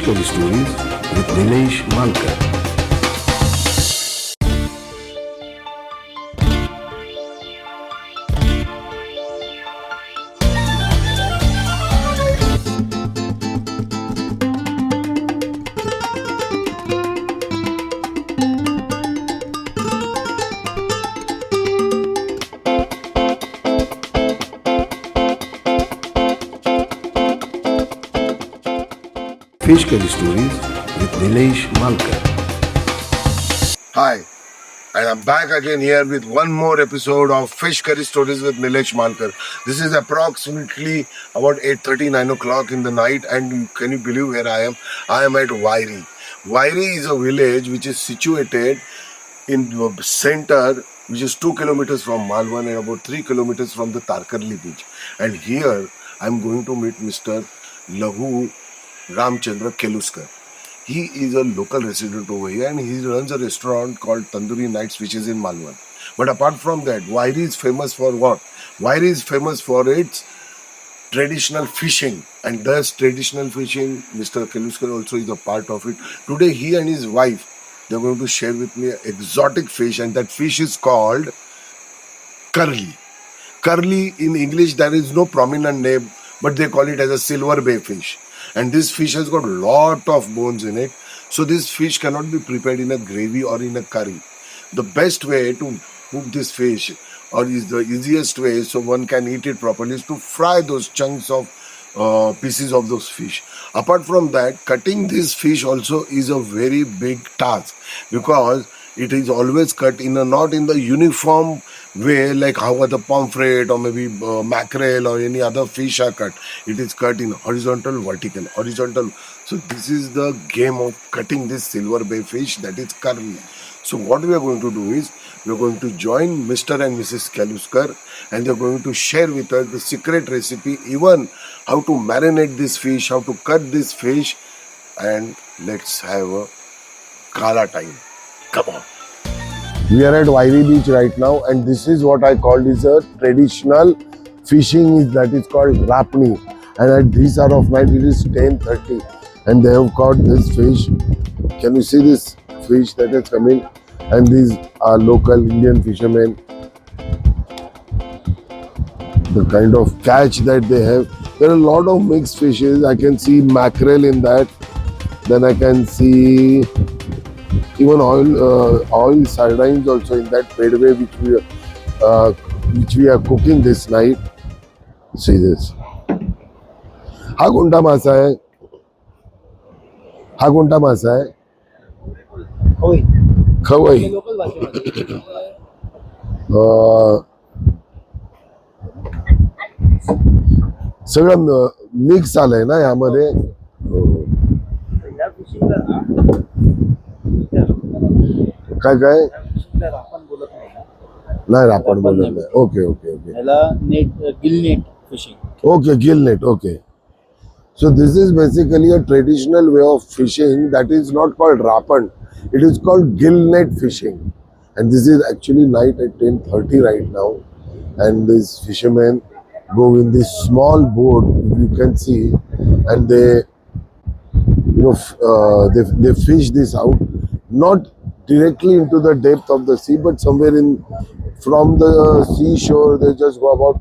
FishCurry Stories with Nilesh Malkar. FishCurry Stories with Nilesh Malkar. Hi, and I'm back again here with one more episode of FishCurry Stories with Nilesh Malkar. This is approximately about 8:30, 9 o'clock in the night, and can you believe where I am? I am at Wayari. Wayari is a village which is situated in the center, which is 2 kilometers from Malvan and about 3 kilometers from the Tarkarli beach. And here I'm going to meet Mr. Lahu Ramchandra Keluskar. He is a local resident over here and he runs a restaurant called Tandoori Nights, which is in Malvan. But apart from that, Wayari is famous for what? Wayari is famous for its traditional fishing, and thus traditional fishing, Mr. Keluskar also is a part of it. Today, he and his wife, they're going to share with me exotic fish, and that fish is called curly. Curly in English, there is no prominent name, but they call it as a silver bay fish. And this fish has got a lot of bones in it. So this fish cannot be prepared in a gravy or in a curry. The best way to cook this fish, or is the easiest way so one can eat it properly, is to fry those chunks of pieces of those fish. Apart from that, cutting this fish also is a very big task, because it is always cut in a not in the uniform way like how the pomfret or maybe mackerel or any other fish are cut. It is cut in horizontal, vertical, horizontal. So this is the game of cutting this silver bay fish, that is curly. So what we are going to do is we are going to join Mr. and Mrs. Keluskar, and they are going to share with us the secret recipe, even how to marinate this fish, how to cut this fish, and let's have a gala time. Come on. We are at Wayari Beach right now, and this is what I call is a traditional fishing, that is called rapni. And at this hour of night it is 10:30, and they have caught this fish. Can you see this fish that has come in? And these are local Indian fishermen. The kind of catch that they have. There are a lot of mixed fishes. I can see mackerel in that. Then I can see even oil sardines also in that pedway which we are cooking this night. See this. हा कोणता मासा आहे? हा कोणता मासा आहे? खवई. सगळं मिक्स आलंय ना यामध्ये. काय काय नाही आपण बोलत नाही. Okay okay okay. Gill net fishing. Okay, gill net. Okay. So this is basically a traditional way of fishing that is not called rapan. It is called gill net fishing. And this is actually night at 10:30 right now. And these fishermen go in this small boat, you can see, and they fish this out, not directly into the depth of the sea, but somewhere from the seashore. They just go about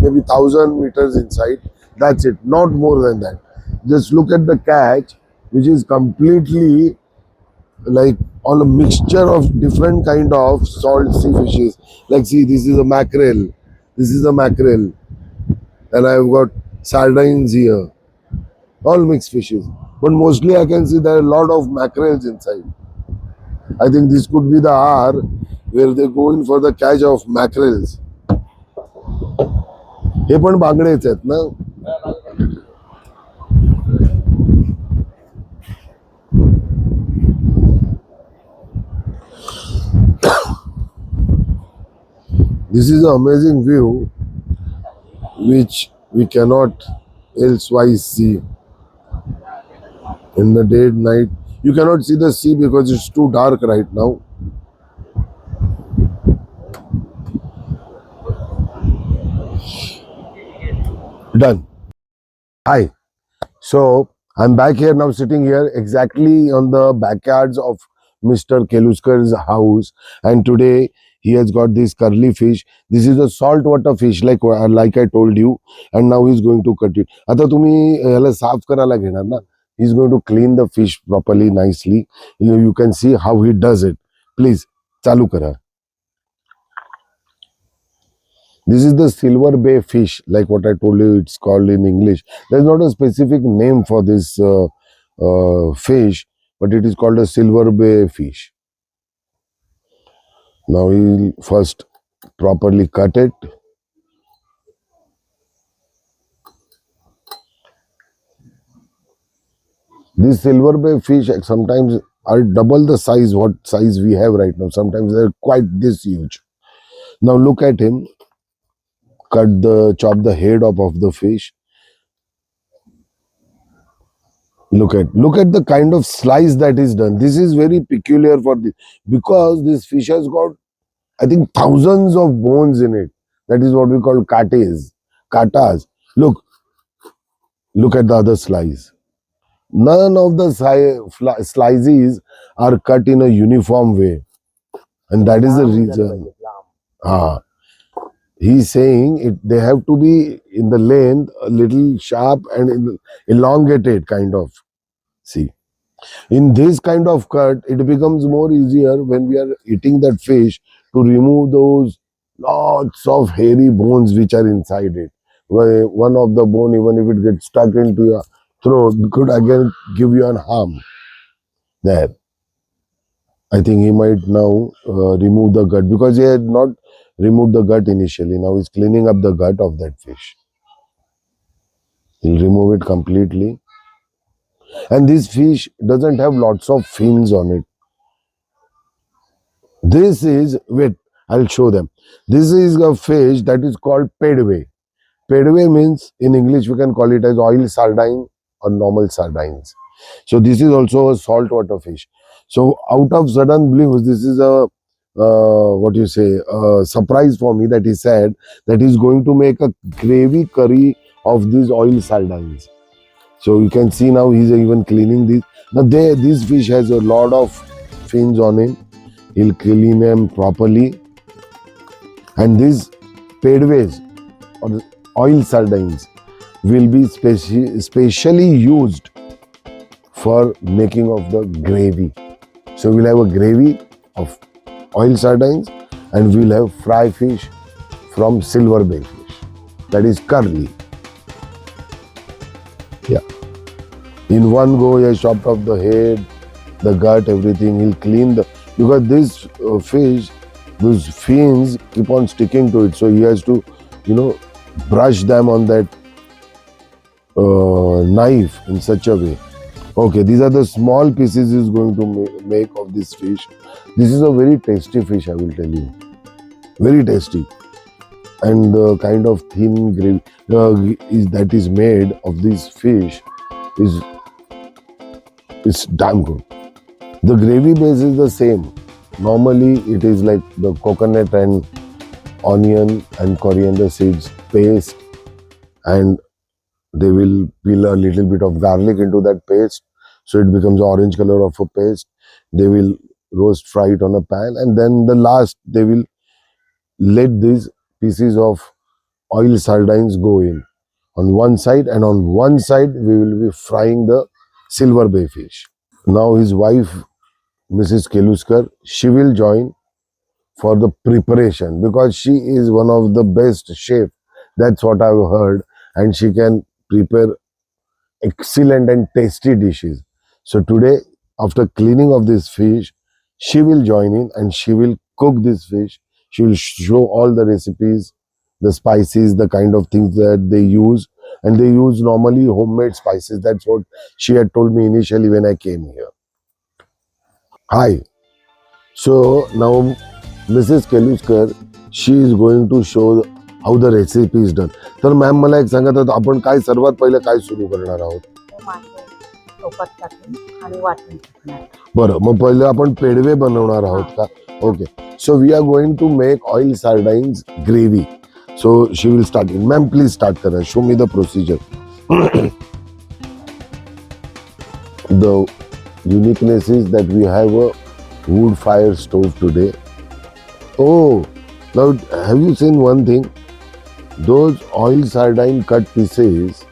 maybe 1,000 meters inside. That's it, not more than that. Just look at the catch, which is completely like all a mixture of different kind of salt sea fishes. Like see, this is a mackerel, this is a mackerel, and I've got sardines here, all mixed fishes. But mostly I can see there are a lot of mackerels inside. I think this could be the hour where they go in for the catch of mackerels. हे पण बांगडेच आहेत ना. This is an amazing view which we cannot elsewise see. In the day and night, you cannot see the sea because it's too dark right now. Done. Hi. So I'm back here now, sitting here exactly on the backyards of Mr. Keluskar's house, and today he has got this curly fish. This is a saltwater fish, like I told you, and now he's going to cut it. आता तुम्ही याला साफ करायला घेणार ना? He's going to clean the fish properly, nicely. You can see how he does it. Please, चालू करा. This is the silver bay fish, like what I told you, it's called in English. There's not a specific name for this fish, but it is called a silver bay fish. Now we'll first properly cut it. These silver bay fish sometimes are double the size what size we have right now. Sometimes they're quite this huge. Now look at him. Chop the head off of the fish. Look at the kind of slice that is done. This is very peculiar for this, because this fish has got, I think, thousands of bones in it. That is what we call katas. Look at the other slice. None of the slices are cut in a uniform way, and that is the reason. He's saying they have to be in the length a little sharp and elongated kind of. See, in this kind of cut, it becomes more easier when we are eating that fish to remove those lots of hairy bones which are inside it. One of the bone, even if it gets stuck into your throat, could again give you an harm. There, I think he might now remove the gut, because he had not removed the gut initially. Now he's cleaning up the gut of that fish. He'll remove it completely. And this fish doesn't have lots of fins on it. This is, wait, I'll show them. This is a fish that is called pedway. Pedway means, in English we can call it as oil sardine or normal sardines. So this is also a saltwater fish. So out of sudden blue, this is a surprise for me, that he said that he's going to make a gravy curry of these oil sardines. So you can see now he's even cleaning this. Now this fish has a lot of fins on him. He'll clean them properly. And these pedways or oil sardines will be specially used for making of the gravy. So we'll have a gravy of oil sardines, and we'll have fry fish from silver bay fish, that is curly. Yeah. In one go, he has chopped off the head, the gut, everything. He'll clean because this fish, those fins keep on sticking to it. So he has to, brush them on that knife in such a way. Okay, these are the small pieces he's going to make of this fish. This is a very tasty fish, I will tell you. Very tasty. And the kind of thin gravy that is made of this fish is damn good. The gravy base is the same. Normally, it is like the coconut and onion and coriander seeds paste, and they will peel a little bit of garlic into that paste, so it becomes orange color of a paste. They will fry it on a pan, and then the last they will let these pieces of oil sardines go in on one side, and on one side we will be frying the silver bay fish. Now his wife, Mrs. Keluskar, she will join for the preparation, because she is one of the best chef. That's what I've heard, and she can prepare excellent and tasty dishes. So today, after cleaning of this fish, she will join in and she will cook this fish. She will show all the recipes, the spices, the kind of things that they use. And they use normally homemade spices. That's what she had told me initially when I came here. Hi. So now Mrs. Keluskar, she is going to show how the recipe is done. तर ma'am मला एक सांगा, तर आपण काय सर्वात पहिले काय सुरू करणार आहोत? बरं, मग पहिले आपण पेडवे बनवणार आहोत का? Okay. So we are going to make oil sardines gravy. So she will start. Ma'am please start करा. Show me the procedure. The uniqueness is that we have a wood fire stove today. Oh, now have you seen one thing? Those oil sardine cut pieces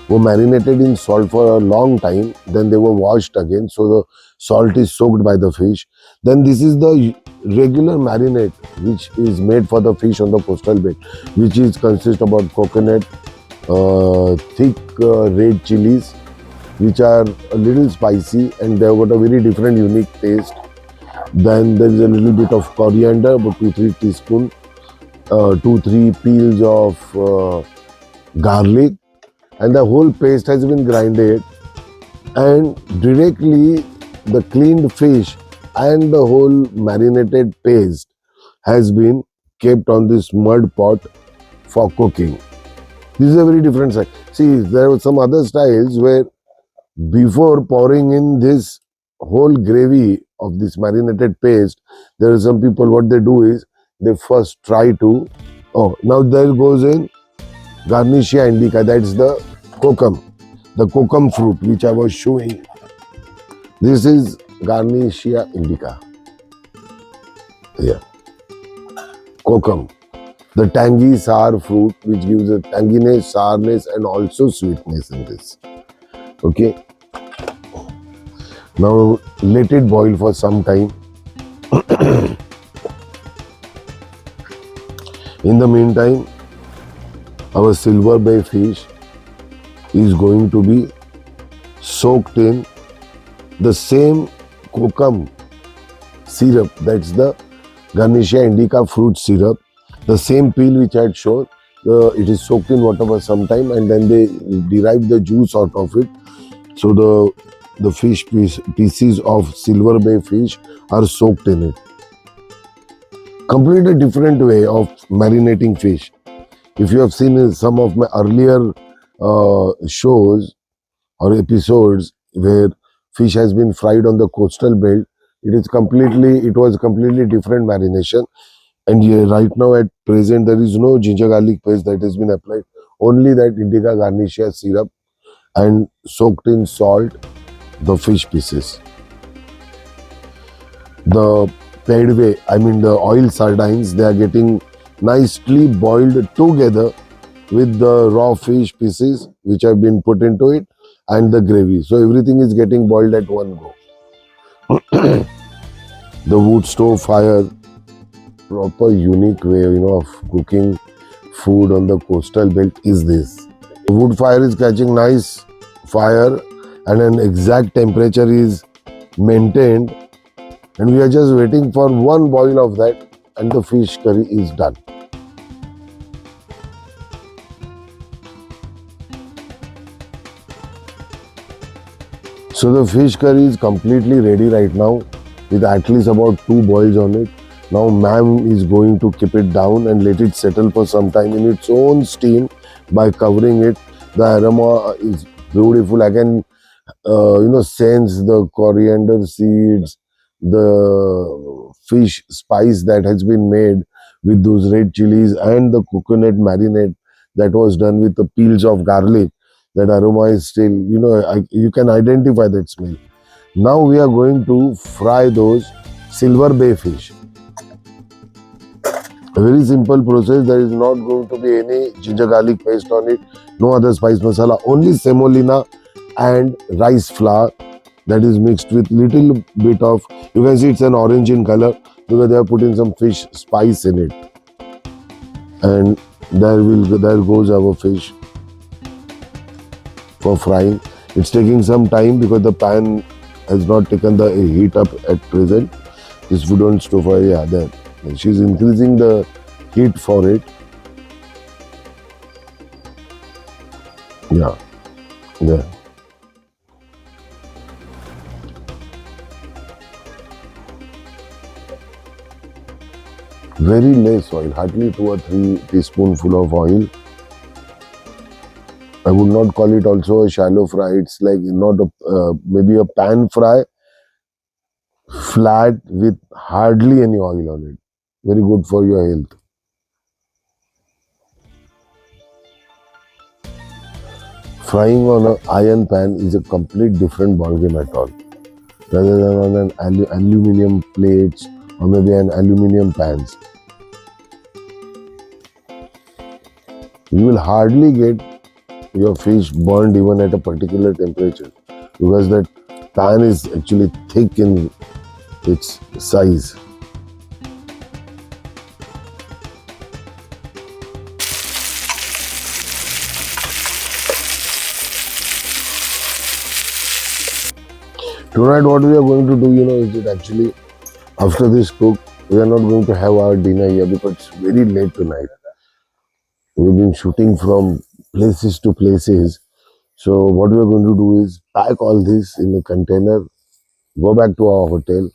were marinated in salt for a long time, then they were washed again, so the salt is soaked by the fish. Then this is the regular marinade which is made for the fish on the coastal bed, which is consist about coconut, thick red chilies, which are a little spicy and they have got a very different unique taste. Then there is a little bit of coriander, about 2-3 teaspoon, 2-3 peels of garlic, and the whole paste has been grinded, and directly the cleaned fish and the whole marinated paste has been kept on this mud pot for cooking. This is a very different style. See, there were some other styles where before pouring in this whole gravy of this marinated paste, there are some people, what they do is they first try to, oh, now there goes in Garnicia indica, that's the kokum fruit which I was showing. This is Garnicia indica. Yeah, kokum. The tangy sour fruit which gives a tanginess, sourness, and also sweetness in this. Okay. Now let it boil for some time. In the meantime, our silver bay fish is going to be soaked in the same kokum syrup, that's the Garnicia indica fruit syrup, the same peel which I had shown. It is soaked in water for some time and then they derive the juice out of it. So the pieces of silver bay fish are soaked in it. Completely different way of marinating fish. If you have seen in some of my earlier shows or episodes where fish has been fried on the coastal belt, it was completely different marination. And yeah, right now at present there is no ginger garlic paste that has been applied, only that indica garnicia syrup and soaked in salt the fish pieces. The pedway, I mean the oil sardines, they are getting nicely boiled together with the raw fish pieces which have been put into it and the gravy. So everything is getting boiled at one go. The wood stove fire, proper unique way, of cooking food on the coastal belt is this. The wood fire is catching nice fire and an exact temperature is maintained, and we are just waiting for one boil of that and the fish curry is done. So the fish curry is completely ready right now with at least about 2 boils on it. Now ma'am is going to keep it down and let it settle for some time in its own steam by covering it. The aroma is beautiful. I can sense the coriander seeds, the fish spice that has been made with those red chilies and the coconut marinade that was done with the peels of garlic. That aroma is still, you can identify that smell. Now we are going to fry those silver bay fish. A very simple process. There is not going to be any ginger garlic paste on it, no other spice masala, only semolina and rice flour that is mixed with little bit of, you can see it's an orange in color because they have put in some fish spice in it. And there goes our fish for frying. It's taking some time because the pan has not taken the heat up at present. This wood on stove, yeah, there. She's increasing the heat for it. Yeah, there. Very less oil, hardly 2 or 3 teaspoonful of oil. I would not call it also a shallow fry. It's like not a maybe a pan fry, flat with hardly any oil on it. Very good for your health. Frying on an iron pan is a complete different ballgame at all. Rather than on an aluminium plates or maybe an aluminium pans, you will hardly get your fish burned even at a particular temperature because that pan is actually thick in its size. Tonight what we are going to do, is that actually after this cook, we are not going to have our dinner here because it's very late tonight. We've been shooting from places to places. So what we are going to do is pack all this in a container, go back to our hotel,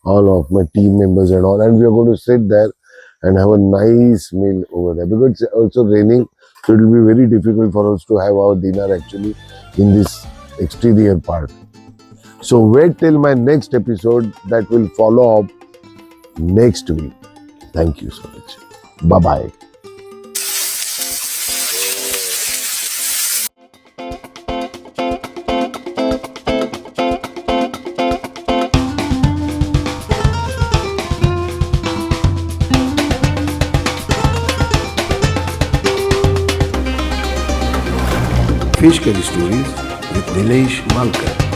all of my team members and all, and we are going to sit there and have a nice meal over there because it's also raining, so it will be very difficult for us to have our dinner actually in this exterior part. So wait till my next episode that will follow up next week. Thank you so much. Bye bye. FishCurry Stories with Nilesh Malkar.